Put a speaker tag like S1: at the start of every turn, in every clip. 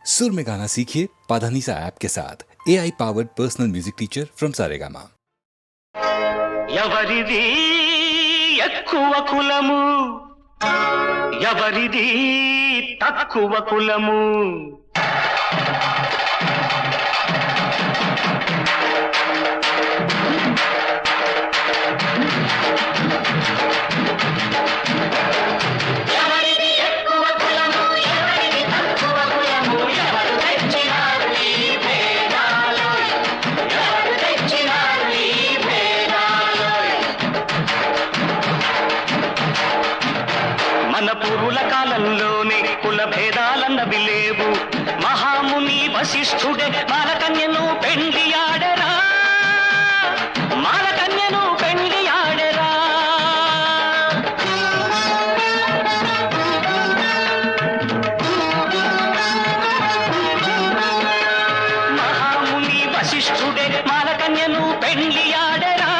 S1: सुर में गाना सीखिए पाधानीसा ऐप के साथ AI powered personal music teacher from Saregama.
S2: ఎవరిది ఎక్కువ కులము ఎవరిది తక్కువ కులము మన పూర్వుల కాలంలోనే కుల భేదాలన్నవి లేవు. మహాముని వశిష్ఠుడే మాలకన్యను పెండ్లియాడెరా, మాలకన్యను పెండ్లియాడెరా. మహాముని వశిష్ఠుడే మాలకన్యను పెండ్లియాడెరా.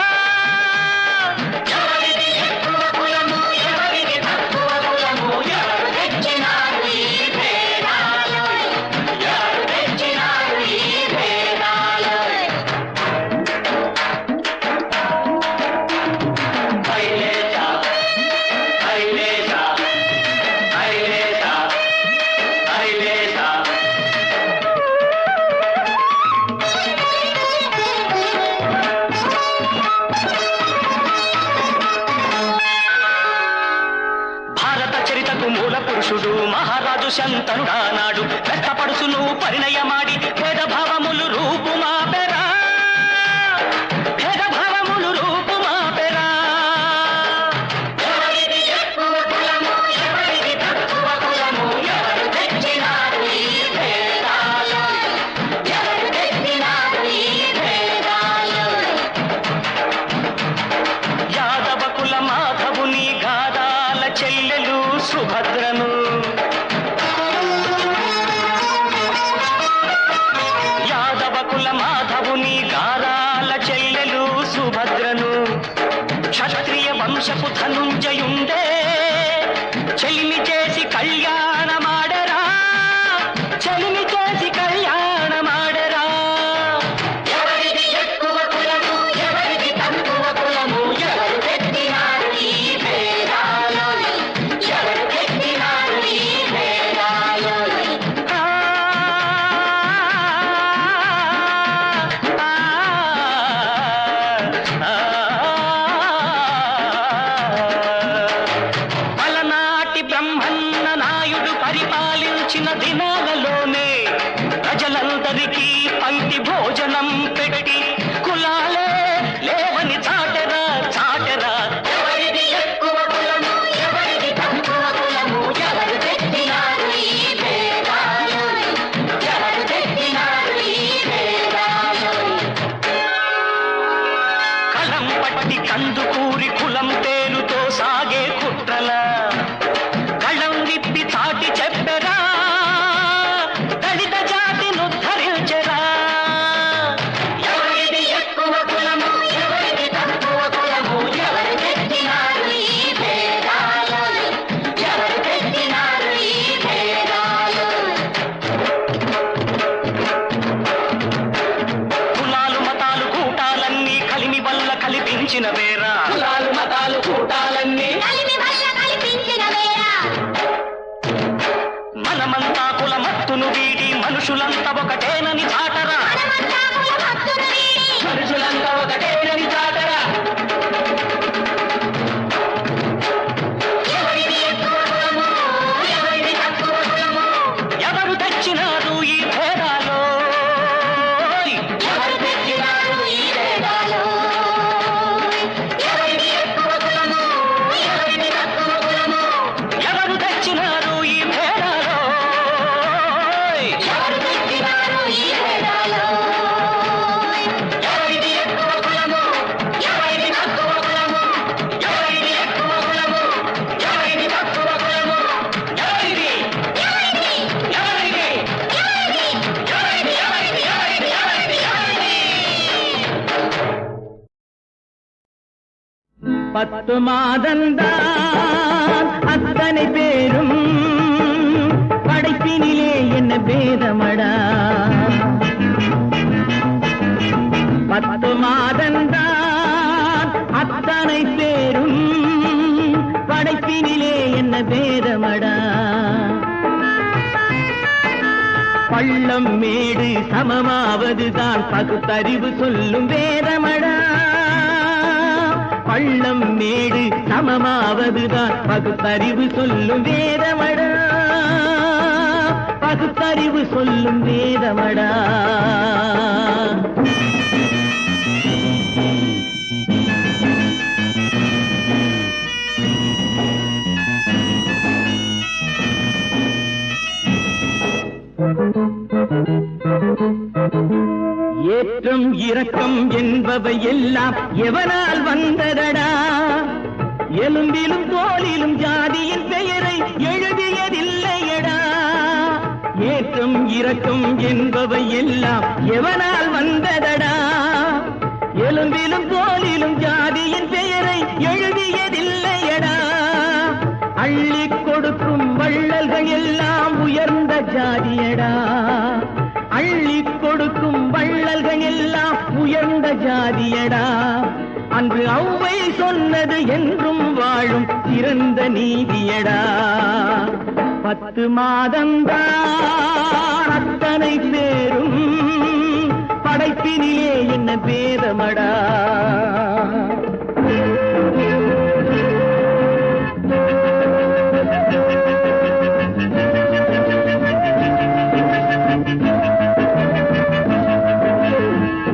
S2: మూల పురుషుడు మహారాజు శంతనుడానాడు వెత్తపడుసును పరిణయమాడి భేదభావములు రూపుమాపెరా, భేదభావములు రూపుమాపెరా. ఎవరిది ఎక్కువ కులము ఎవరిది తక్కువ కులము ఎవరు తెచ్చినారు ఈ భేదాలు, ఎవరు తెచ్చినారు ఈ భేదాలు. యాదవ కుల మాధవుని గాదాల చెల్లెలు సుభద్రను, యాదవ కుల మాధవుని గారాల చెల్లెలు సుభద్రను. క్షత్రియ వంశపు ధనుంజయుండే చెలిమి చేసి కళ్యాణమాడరా, చెలిమి చేసి కళ్యాణమాడరా. ఎవరిది ఎక్కువ కులము ఎవరిది తక్కువ కులము ఎవరు పెట్టినారు ఈ భేదాలు, ఎవరు పెట్టినారు ఈ భేదాలు. అలనాటి బ్రహ్మన్న నాయుడు పరిపాలించిన దినాలలోనే ప్రజలందరికీ పంక్తి భోజనం పెట్టి కులాలే లేవని చాటెరా, చాటెరా. ఎవరిది ఎక్కువ కులము ఎవరిది తక్కువ కులము ఎవరు పెట్టినారు ఈ భేదాలు, ఎవరు పెట్టినారు ఈ భేదాలు. కలం పట్టి కందుకూరి కులం పేరుతో సాగే కుట్రల కళం విప్పి చాటి చెప్పెరా, దళిత జాతిను ధరించెరా. ఎవరిది ఎక్కువ కులము ఎవరిది తక్కువ కులము ఎవరు పెట్టినారు ఈ భేదాలు, ఎవరు పెట్టినారు ఈ భేదాలు. కులాలు మతాలు కూటాలన్నీ కలిమి వల్ల కల్పించిన వేరా, కులాలు మతాలు కూటాలన్నీ మనమంతా కుల మత్తును వీడి మనుషులంతా ఒకటేనని చాటరా, మనుషులంతా ఒకటేనని చాటరా. ఎవరిది ఎక్కువ కులము ఎవరిది తక్కువ కులము ఎవరు తెచ్చినారు ఈ భేదాలు, ఎవరు తెచ్చినారు ఈ భేదాలు. ఎవరిది ఎక్కువ కులము ఎవరిది తక్కువ కులము ఎవరు తెచ్చినారు ఈ భేదాలు, ఎవరు తెచ్చినారు ఈ భేదాలు. ఎవరిది ఎక్కువ కులము ఎవరిది తక్కువ కులము ఎవరిది ఎక్కువ కులము ఎవరిది తక్కువ కులము ఎవరిది ఎవరిది ఎవరిది ఎవరిది ఎవరిది ఎవరిది ఎవరిది ఎవరిది.
S3: பத்து மாதந்தான் அத்தனை பேரும் படைப்பினிலே என்ன பேதமடா. 10 மாதந்தான் அத்தனை பேரும் படைப்பினிலே என்ன பேதமடா. பள்ளம் மேடு சமமாவதுதான் பகுத்தறிவு சொல்லும் வேதமடா. பள்ளம் மேடு சமமாவதுதான் பகுத்தறிவு சொல்லும் வேதமடா. பகுத்தறிவு சொல்லும் வேதமடா. ஏற்றம் இரக்கம் என்பவை எல்லாம் எவனால் வந்ததடா. எலும்பிலும் தோலிலும் ஜாதியின் பெயரை எழுதியதில்லையடா. ஏற்றம் இரக்கம் என்பவை எல்லாம் எவனால் வந்ததடா. எலும்பிலும் தோலிலும் ஜாதியின் பெயரை எழுதியதில்லையடா. அள்ளிக் கொடுக்கும் வள்ளல்கள் எல்லாம் உயர்ந்த ஜாதியடா. அள்ளிக் கொடுக்கும் வள்ளல்கள் எல்லாம் உயர்ந்த ஜாதியடா. அன்று ஔவை சொன்னது என்றும் வாழும் சிறந்த நீதியடா. 10 மாதந்தான் அத்தனை பேரும் படைப்பினிலே என்ன பேதமடா.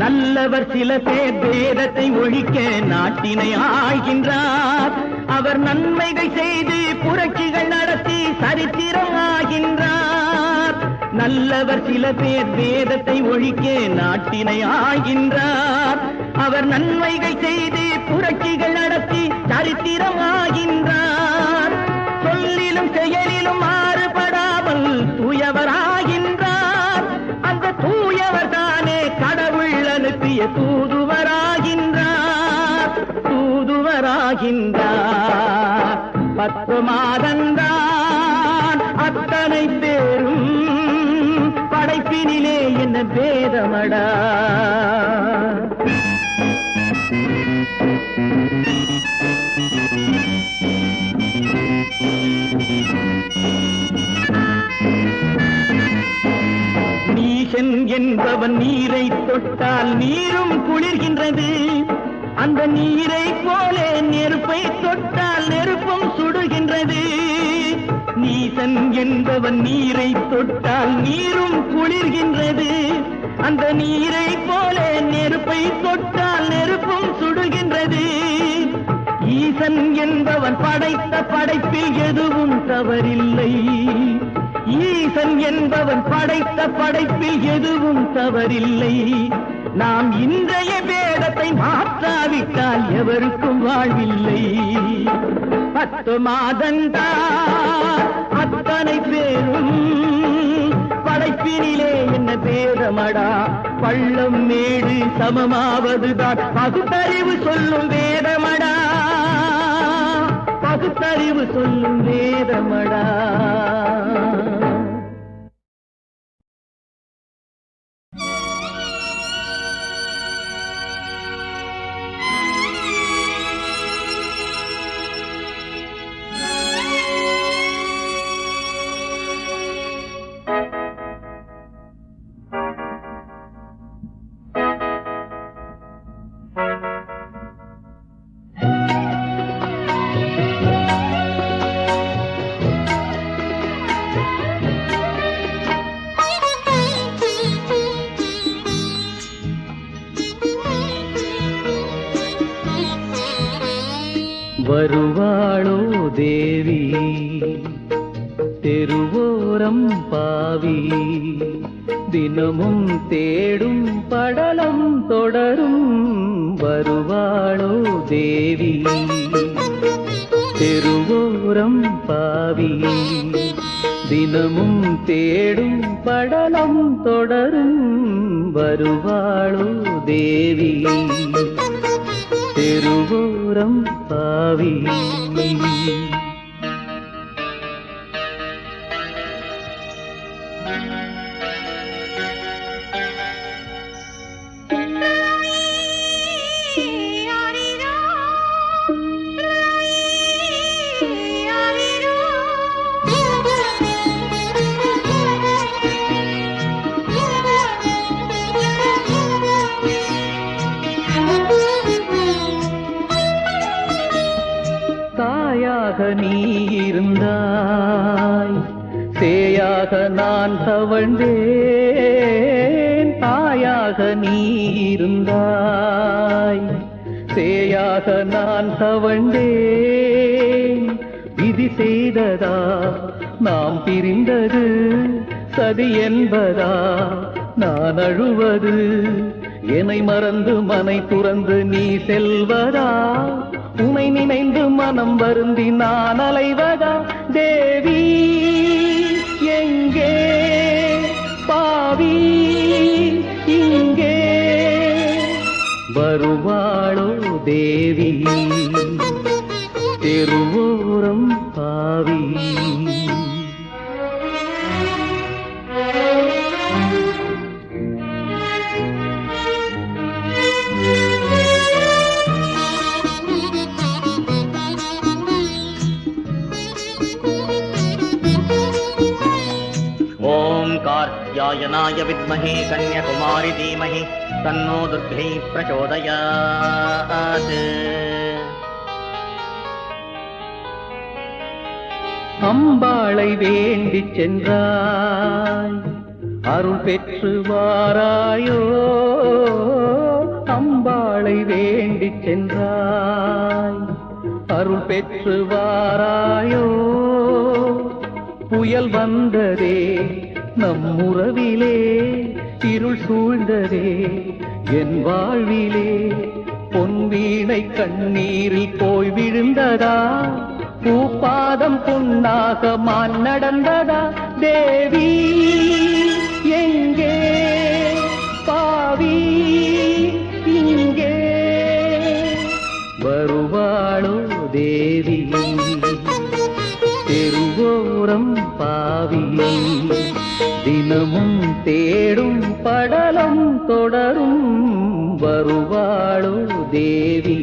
S3: நல்லவர் சில பேர் வேதத்தை ஒழிக்க நாட்டினை ஆள்கின்றார். அவர் நன்மைகள் செய்து புரட்சிகள் நடத்தி சரித்திரம் ஆகின்றார். நல்லவர் சில பேர் வேதத்தை ஒழிக்க நாட்டினை ஆள்கின்றார். அவர் நன்மைகள் செய்து புரட்சிகள் நடத்தி சரித்திரம் ஆகின்றார். சொல்லிலும் செயலிலும் மாறுபடாமல் தூயவராகின்றார். அந்த தூயவர் தானே கடவுள் அனுப்பிய தூதுவராகின்றார். தூதுவராகின்றார். 10 மாதந்தான் அத்தனை பேரும் படைப்பினிலே என்ன பேதமடா. நீசன் என்பவன் நீரை தொட்டால் நீரும் குளிர்கின்றது. அந்த நீரை போலே நெருப்பை தொட்டால் நெருப்பும் சுடுகின்றது. நீசன் என்பவன் நீரை தொட்டால் நீரும் குளிர்கின்றது. அந்த நீரை போலே நெருப்பை தொட்டால் நெருப்பும் சுடுகின்றது. ஈசன் என்பவன் படைத்த படைப்பில் எதுவும் தவறில்லை. ஈசன் என்பவன் படைத்த படைப்பில் எதுவும் தவறில்லை. நாம் இன்றைய வேதத்தை மாற்றாவிட்டால் எவருக்கும் வாழ்வில்லை. 10 மாதந்தான் அத்தனை பேரும் படைப்பினிலே என்ன பேதமடா. பள்ளம் மேடு சமமாவதுதான் பகுத்தறிவு சொல்லும் வேதமடா. பகுத்தறிவு சொல்லும் வேதமடா. வருவாளோ தேவி தெருவோரம் பாவி, தினமும் தேடும் படலம் தொடரும். வருவாளோ தேவி தெருவோரம் பாவி, தினமும் தேடும் படலம் தொடரும். வருவாளோ தேவி தெருவோரம் பாவி. நான் தவழ்ந்தேன், தாயாக நீ இருந்தாய். சேயாக நான் தவழ்ந்தேன், விதி செய்ததா நாம் பிரிந்தது, சதி என்பதா நான் அழுவது, என்னை மறந்து மனை துறந்து நீ செல்வதா, உனை நினைந்து மனம் வருந்தி நான் அலைவதா. தேவி எங்கே, பாவி இங்கே, வருவாளோ தேவி தெருவோரம் பாவி.
S2: ஓம் கார்த்தியாயனாய வித்மஹே கன்யகுமாரி தீமஹி தன்னோ துர்கை பிரச்சோதயாத்.
S3: அம்பாளை வேண்டிச் சென்றாய், அருள் பெற்று வாராயோ. அம்பாளை வேண்டிச் சென்றாய், அருள் பெற்று வாராயோ. புயல் வந்ததே நம் உறவிலே, இருள் சூழ்ந்ததே என் வாழ்விலே. பொன்வீணை கண்ணீரில் போய் விழுந்ததா, பூப்பாதம் பொன்னாக மான் நடந்ததா. தேவி எங்கே, பாவி இங்கே, வருவாளோ தேவி தெருவோரம் பாவி. தினமும் தேடும் படலம் தொடரும், வருவாளோ தேவி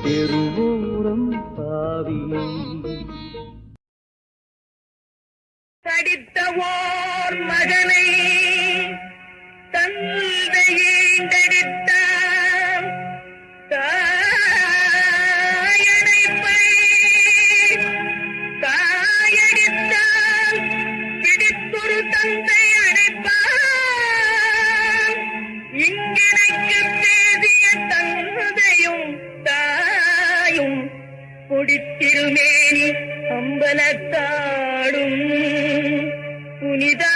S3: தெருவோரம் பாவி.
S4: தடித்த ஓர் மகனை தந்தையே தடித்தான், தாயணைப்பை தாயடித்தான், பிடித்தொரு தந்தை அடைப்பான். இங்கனைக்கு பேசிய தந்தையும் தாயும் முடித்திருமேனி அம்பலத்தாடும் புனிதா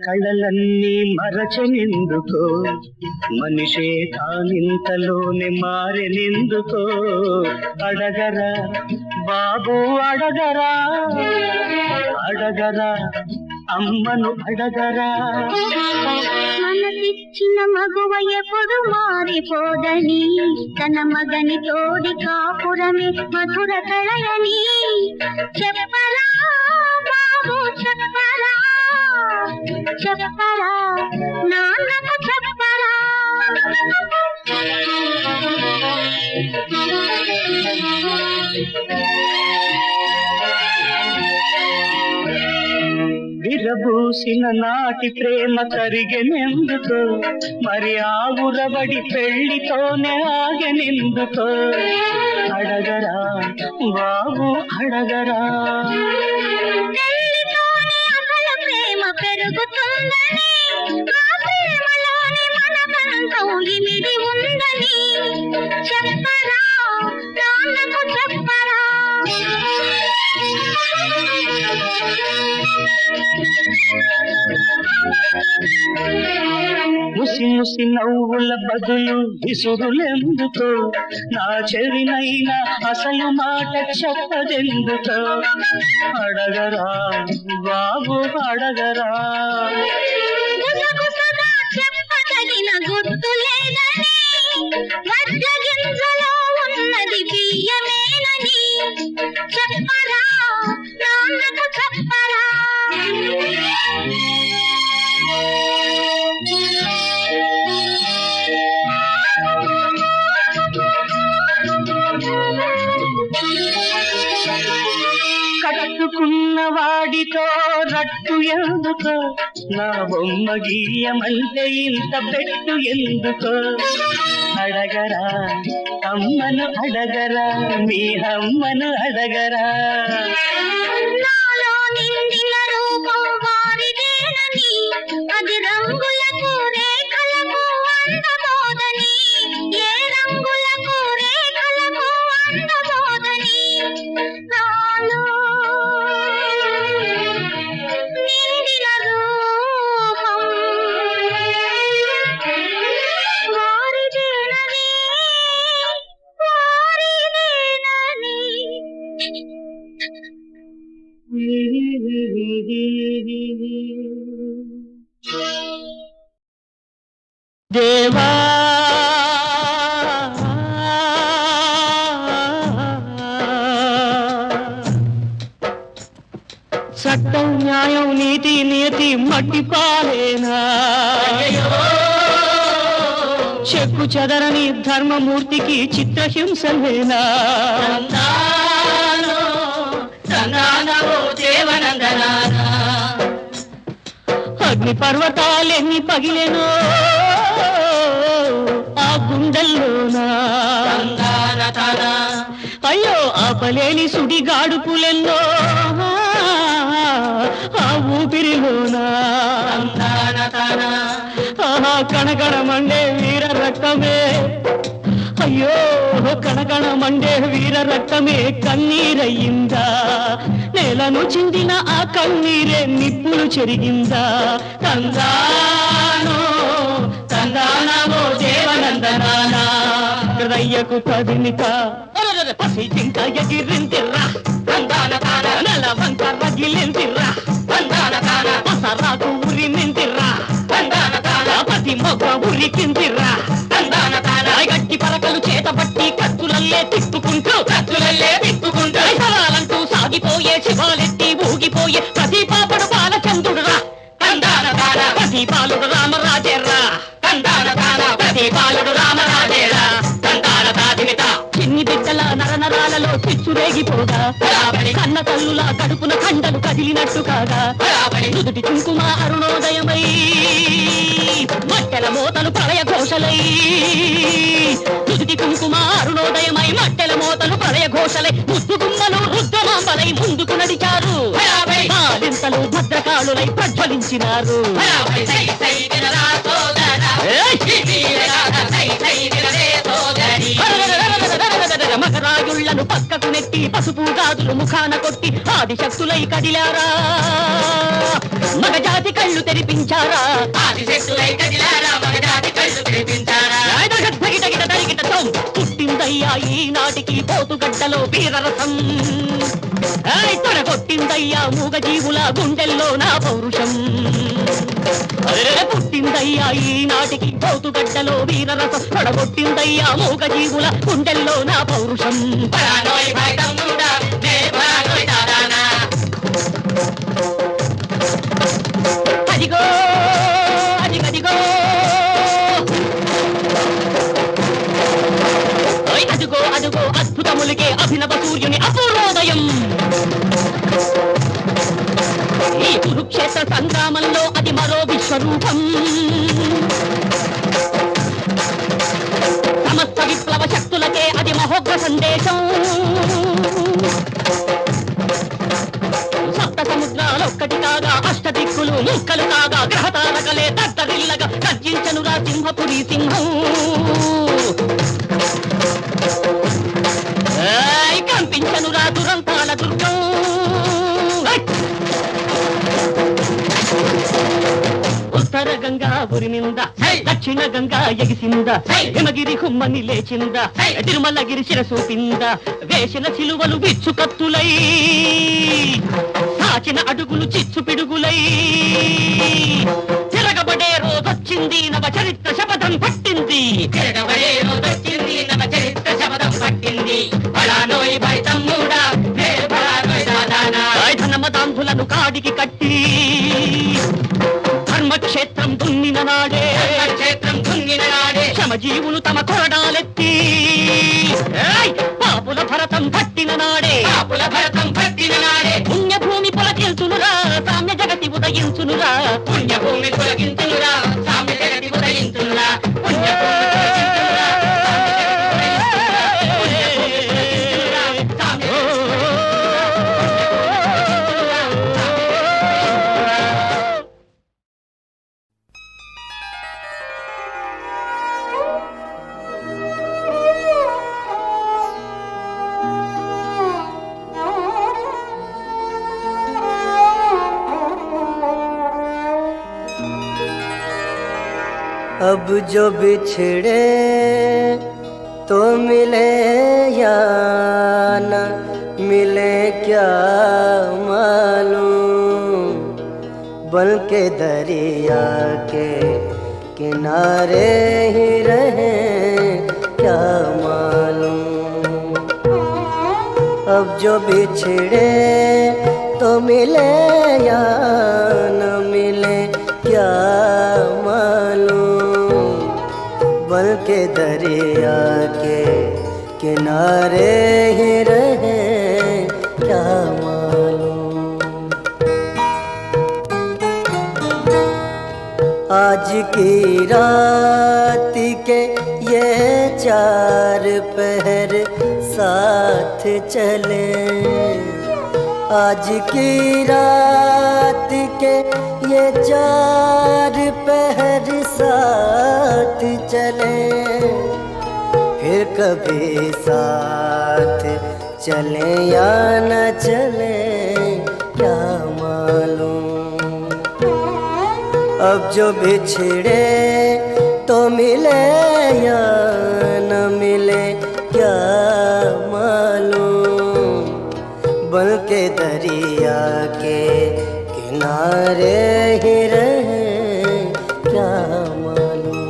S3: కళలన్నీ మరచనెందుకో మనిషే తానింతలోనే మారెనెందుకో అడగరా బాబు అడగరా అడగరా అమ్మను అడగరా
S5: మనసిచ్చిన మగువ ఎప్పుడు మారిపోదని తన మగని తోడి కాపురమే మధుర కళయని చెప్పరా బాబు చెప్పరా చెప్పరా నాన్నకు చెప్పరా
S3: విరబూసిన నాటి ప్రేమ కరిగెనెందుకో మరి ఆ ఉరబడి పెళ్లితోనే ఆగెనెందుకో అడగరా బాబు అడగరా
S5: పెళ్లితోనే అసలు ప్రేమ పెరుగుతుందని ఆ ప్రేమలోని మన బంధం ఇమిడి ఉందని చెప్పరా నాన్నకు చెప్పరా
S3: ముసి ముసి నవ్వుల బదులు విసురులెందుకో నా చెవినైనా అసలు మాట చెప్పదెందుకో అడగరా బాబు అడగరా
S5: గుసగుసగా చెప్పదగిన గుర్తు లేదని వడ్ల గింజలో ఉన్నది బియ్యమేనని చెప్పరా నాన్నకు చెప్పరా
S3: కట్టుకున్న వాడితో రట్టు ఎందుకో నా బొమ్మ గీయమంటే ఇంత పెట్టు ఎందుకో అడగరా అమ్మను అడగరా మీ అమ్మను అడగరా
S5: నాలో నిండిన రూపం వారిదేనని అది రంగులకు రేఖలకు అందబోదని ఏ రంగులకు రేఖలకు అందబోదని నాలో నిండిన రూపం వారిదేనని వారిదేనని
S3: దేవా చట్టం న్యాయం నీతి నియతి మట్టి పాలేనా చెక్కు చెదరని ధర్మమూర్తికి చిత్రహింసలేనా అగ్ని పర్వతాలెన్ని పగిలెనో ఆ గుండెల్లోనా అయ్యో ఆపలేని సుడి గాడుపులెన్నో ఆ ఊపిరిలోనా ఆహా కణకణ మండే వీర రక్తమే అయ్యో కణకణ మండే వీర రక్తమే కన్నీరయ్యిందా నేలను చిందిన ఆ కన్నీరే నిప్పులు చెరిగిందా తందానో తందానమో దేవనందనానా హృదయ్యకు కదిలిక పసి జింక ఎగిరిందిర్రా నెల వంక రగిలిందిర్రా పసరాకు ఉరిమిందిర్రా పతి మొగ్గ ఉరికిందిర్రా గట్టి పలకలు చేతబట్టి కత్తులల్లే తిప్పుకుంటూ సవాలంటూ సాగిపోయే శివాలెత్తి ఊగిపోయే ప్రతి పాపడు బాలచంద్రుడురా ప్రతి బాలుడు రామరాజేర్రా ప్రతి బాలుడు రామరాజేరా చిన్ని బిడ్డల నరనరాలలో చిచ్చురేగిపోగా కన్న తల్లుల కడుపున కండలు కదిలినట్టు కాగా నుదుటి కుంకుమ అరుణోదయమై మట్టెల మోతలు ప్రళయ ఘోషలై నుదుటి కుంకుమ అరుణోదయమై మట్టెల మోతలు ప్రళయ ఘోషలై ముద్దు గుమ్మలు రుద్రమాంబలై ముందుకు నడిచారు బాలింతలు భద్రకాళులై ప్రజ్వలించినారు మకరాయుళ్ళ పాపాలను పక్కకు నెట్టి పసుపు గాజులు ముఖాన కొట్టి ఆదిశక్తులై కదిలారా మగజాతి కళ్ళు తెరిపించారా ఆదిశక్తులై కదిలారా మగజాతి కళ్ళు తెరిపించారా పుట్టిందయ్యా ఈనాటికి పోతుగడ్డలో వీరరసం తొడగొట్టిందయ్యా మూగజీవుల గుండెల్లో నా పౌరుషం పుట్టిందయ్యా ఈనాటికి పోతుగడ్డలో వీరరసం తొడగొట్టిందయ్యా మూగజీవుల గుండెల్లో నా పౌరుషం అదిగో అదిగదిగో అదుగో అదుగో అద్భుతములకే అభినవ సూర్యుని అపూర్వోదయం ఈ కురుక్షేత్ర సంగ్రామంలో అది మరో విశ్వరూపం సమస్త విప్లవ శక్తులకే అది మహోగ్ర సందేశం సప్త సముద్రాలొక్కటి కాగా అష్ట దిక్కులు ముక్కలు కాగా గ్రహతారకలే దద్దరిల్లగా గర్జించనురా సింహపురి సింహం కంపించనురా దురంతాల దుర్గం ఉత్తర గంగా ఉరిమింద దక్షిణ గంగా ఎగిసింద హిమగిరి కుమ్మని లేచింద తిరుమలగిరి శిరసూపింద వేసిన చిలువలు విచ్చు కత్తులై సాచిన అడుగులు చిచ్చు పిడుగులై తిరగబడే రోజొచ్చింది నవ చరిత్ర శపథం పట్టింది తిరగబడే రోజొచ్చింది నవ చరిత్ర శపథం పట్టింది ధనమదాంధులను కాడికి కట్టి ధర్మక్షేత్రం దున్నిన నాడే శ్రమజీవులు తమ కొరడాలెత్తి పాపుల భరతం పట్టిన నాడే పుణ్యభూమి పులకించునురా సామ్య జగతి ఉదయించునురా పుణ్యభూమి పులకించునురా సామ్య జగతి ఉదయించునురా
S6: अब जो बिछड़े तो मिले या न मिले क्या मालूम बन के दरिया के किनारे ही रहे क्या मालूम अब जो बिछड़े तो मिले या न मिले क्या मालूम बन के दरिया के किनारे ही रहे क्या मालूम आज की रात के ये चार पहर साथ चले आज की रात के ये चार पहर साथ चले फिर कभी साथ चले या न चले क्या मालूम अब जो बिछड़े तो मिले या न मिले क्या मालूम बन के दरिया के किनारे ही रहे क्या मालूम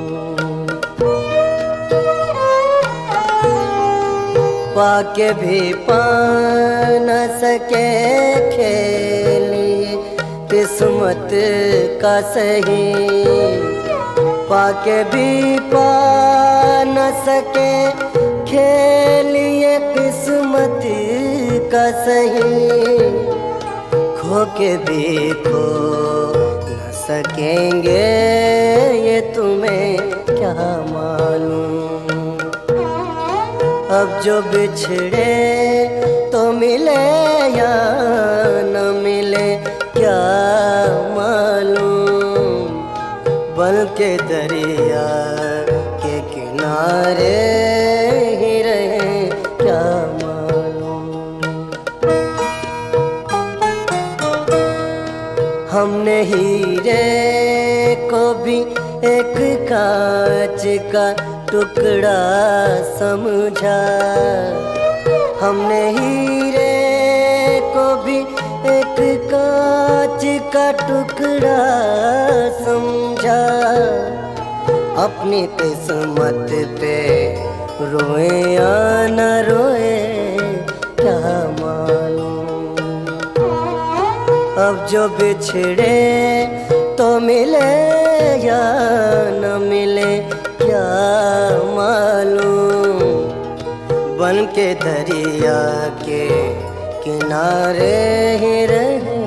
S6: पाके भी पा न सके खेली किस्मत का सही पाके भी पा न सके खेलिए किस्मत का सही खो के भी खो न सकेंगे ये तुम्हें क्या मालूम अब जो बिछड़े तो मिले या न मिले क्या मालूम बन के दरिया के किनारे ही रहे क्या मालूम का टुकड़ा समझा। हमने हीरे को भी एक कांच का टुकड़ा समझा। अपनी किस्मत पे रोए या न रोए क्या मालूम। अब जो बिछड़े तो मिले या न मिले क्या मालूम। बन के दरिया के किनारे ही रहे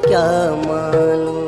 S6: क्या मालूम।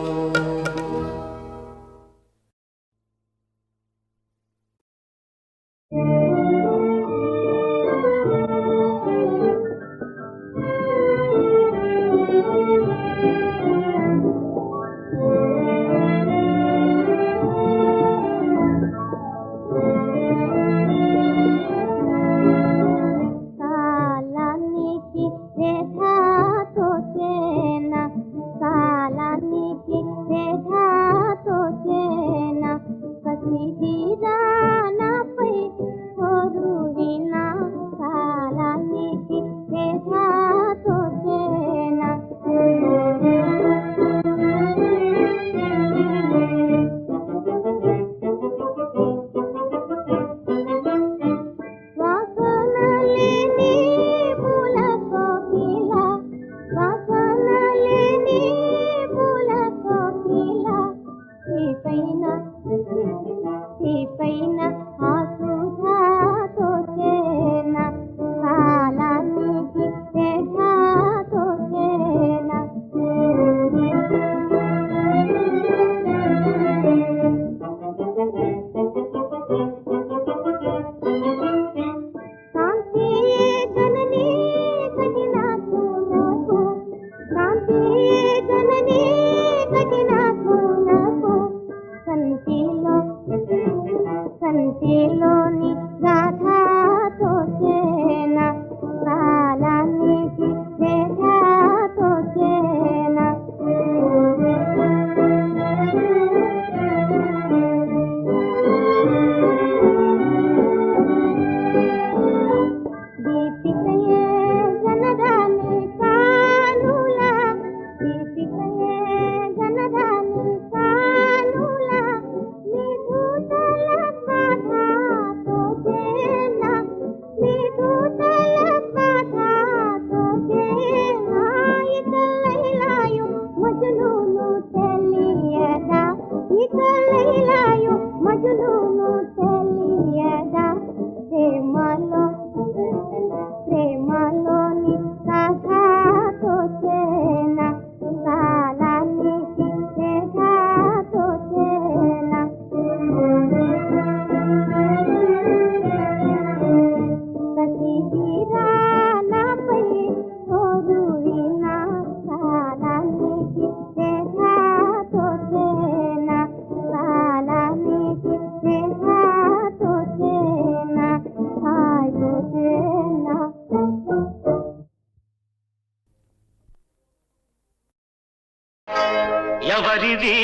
S2: ఎవరిది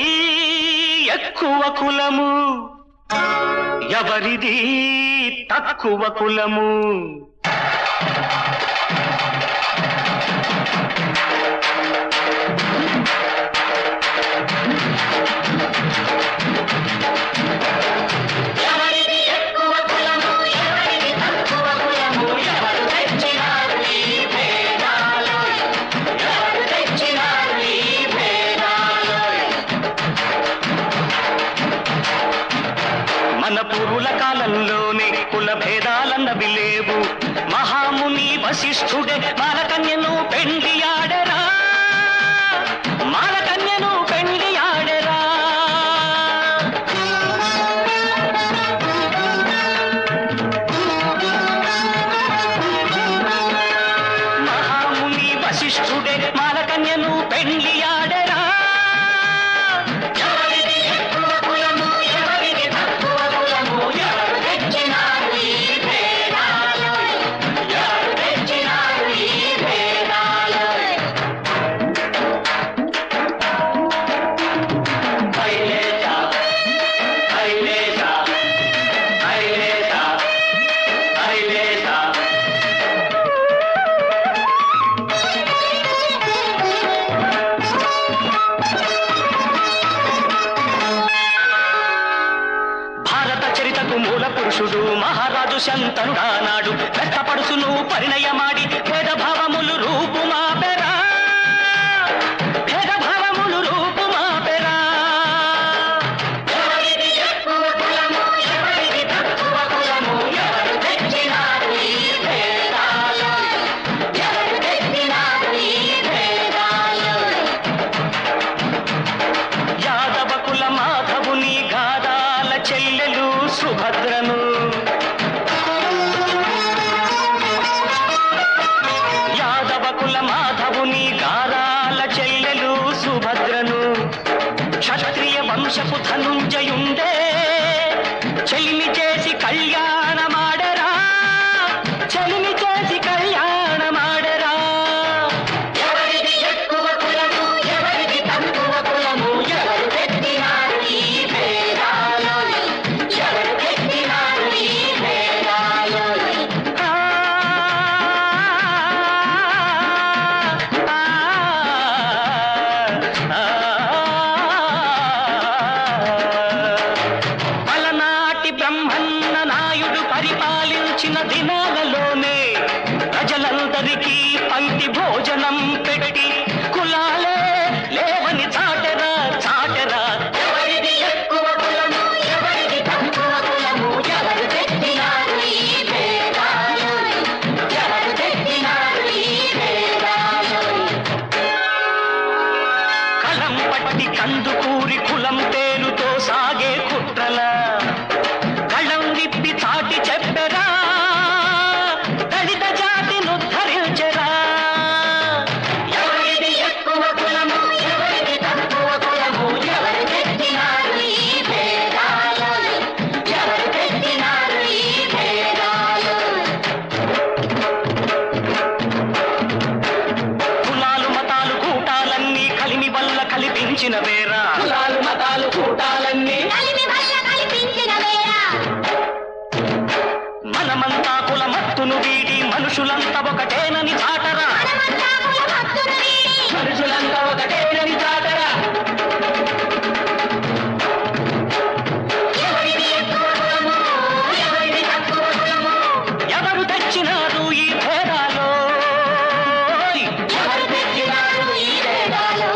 S2: ఎక్కువ కులము, ఎవరిది తక్కువ కులము? మన పూర్వుల కాలంలోనే కుల భేదాలన్నవి లేవు. మహాముని వశిష్ఠుడే మాలకన్యను పెండి ఆడరా, మాలకన్యను పెండి ఆడరా. మహాముని వశిష్ఠుడే మాలకన్యను పెండి ఆడరా. విద్యకు మూల పురుషుడు మహారాజు శంతనుడానాడు వ్యక్తపడుసును పరిణయమాడి భేదభావములు రూపుమాపెరా భేదభావములు రూపుమాపెరా ఎవరిది ఎక్కువ కులము ఎవరిది తక్కువ కులము ఎవరు తెచ్చినారు ఈ భేదాలు ఎవరు తెచ్చినారు ఈ భేదాలు యాదవ కుల మాధవుని గాదాల చెల్లెలు సుభద్రను యాదవ కుల మాధవుని గారాల చెల్లెలు సుభద్రను క్షత్రియ వంశపు ధనుంజయుండే చెలిమి చేసి కళ్యాణమాడరా చెలిమి చేసి కళ్యాణమాడరా ఎవరిది ఎక్కువ కులము ఎవరిది తక్కువ కులము ఎవరు తెచ్చినారు ఈ భేదాలు ఎవరు తెచ్చినారు ఈ భేదాలు అలనాటి బ్రహ్మన్న నాయుడు పరిపాలించిన దినాలలోనే ప్రజలందరికీ పంక్తి భోజనం పెట్టి కులాలే లేవని చాటెరా చాటెరా ఎవరిది ఎక్కువ కులము ఎవరిది తక్కువ కులము ఎవరు తెచ్చినారు ఈ భేదాలు ఎవరు తెచ్చినారు ఈ భేదాలు కలం పట్టి కందుకూరి కులం పేరుతో సాగే కుట్రల కళ్ళం విప్పి చాటి చెప్పరా దళిత జాతిను ధరించరా ఎవరిది ఎక్కువ కులము ఎవరిది తక్కువ కులము ఎవరు తెచ్చినారు ఈ భేదాలు ఎవరు తెచ్చినారు ఈ భేదాలు కులాలు మతాలు కూటాలన్నీ కలిమి వల్ల కల్పించిన వేరా కులాలు మతాలు కూటాలన్నీ
S5: కలిమి వల్ల కల్పించిన వేళ
S2: మనమంతా కుల మత్తును వీడి మనుషులంతా ఒకటేనని చాటరా
S5: మనమంతా కుల భక్తులు వీడి
S2: మనుషులంతా ఒకటేనని చాటరా ఎవరిది ఎక్కువ కులము ఎవరిది తక్కువ కులము ఎవరు తెచ్చినారు ఈ భేదాలు ఎవరు తెచ్చినారు ఈ భేదాలు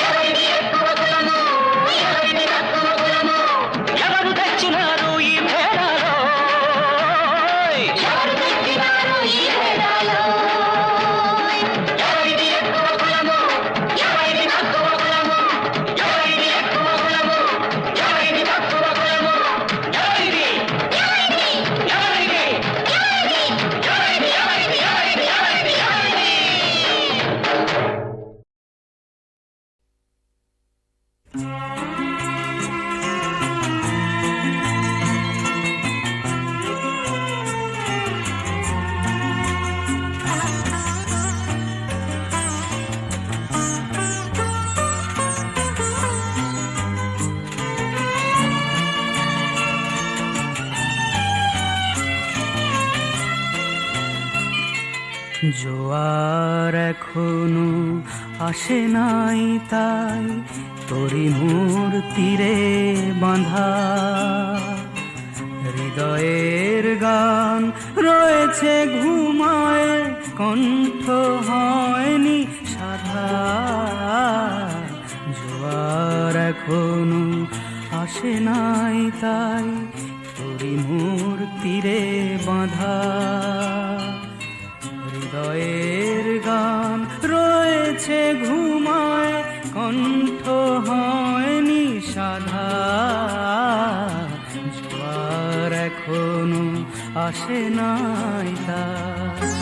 S2: ఎవరిది ఎక్కువ కులము ఎవరిది తక్కువ కులము ఎవరు తెచ్చినారు ఈ భేదాలు ఎవరు తెచ్చినారు ఈ భేదాలు ఎవరిది ఎక్కువ కులము ఎవరిది తక్కువ కులము ఎవరిది ఎక్కువ కులము ఎవరిది తక్కువ కులము ఎవరిది ఎవరిది ఎవరిది ఎవరిది ఎవరిది ఎవరిది ఎవరిది
S7: জোয়ার এখনো আসে নাই তাই তোরি মোর তীরে বাঁধা হৃদয়ের গান রয়েছে ঘুমায় কণ্ঠ হয়নি সাধা জোয়ার এখনো আসে নাই তাই তোরি মোর তীরে বাঁধা হৃদয়ের গান রয়েছে ঘুমায় কণ্ঠ হয়নি সাধা জোয়ার এখনো আসে নাই তাই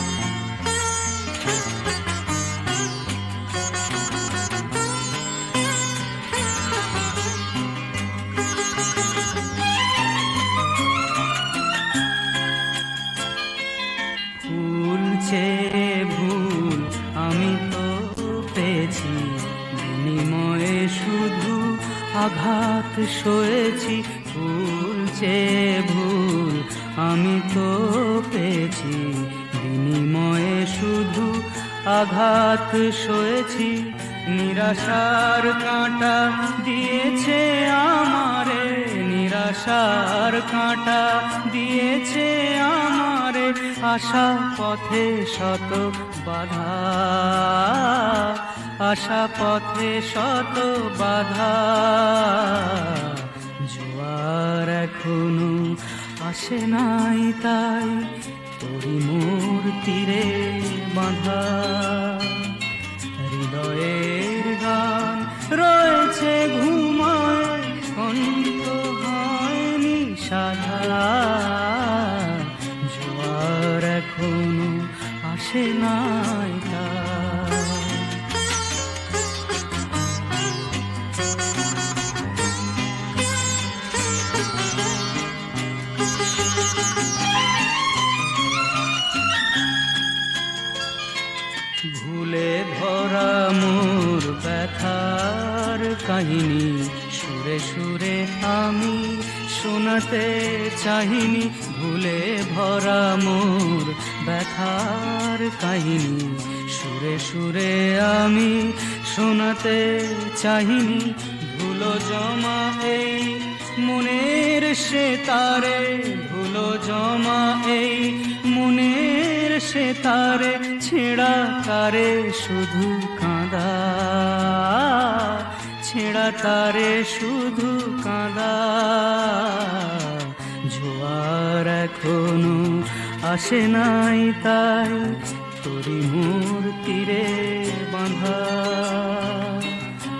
S7: ফুল চেয়ে ভুল আমি তো পেয়েছি বিনিময়ে শুধু আঘাত সয়েছি ফুল চেয়ে ভুল আমি তো পেয়েছি বিনিময়ে শুধু আঘাত সয়েছি নিরাশার কাঁটা দিয়েছে আমারে নিরাশ আশার কাঁটা দিয়েছে আমারে, আশা পথে শত বাধা, আশা পথে শত বাধা। জোয়ার এখনো আসে নাই তাই তোরি মোর তীরে বাঁধা। হৃদয়ের গান রয়েছে ঘুমায়, কণ্ঠ হয়নি সাধা। জোয়ার এখনো আসে নাই তাই। ভুলে ভরা মোর ব্যথার কাহিনী সুরে সুরে আমি শোনাতে চাহিনি। ভুলে ভরা মোর ব্যথার কাহিনী সুরে সুরে আমি শোনাতে চাহিনি। ধুলো জমা এই মনের সে তারে, ধুলো জমা এই মনের সে তারে, ছেঁড়া তারে শুধু কাঁদা, ছেঁড়া তারে শুধু কাঁদা। জোয়ার এখনো আসে নাই তাই তোরি মোর তীরে বাঁধা।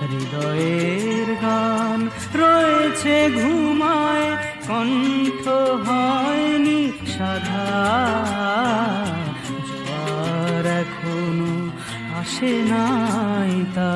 S7: হৃদয়ের গান রয়েছে ঘুমায়, কণ্ঠ হয়নি সাধা। জোয়ার এখনো আসে নাই তা।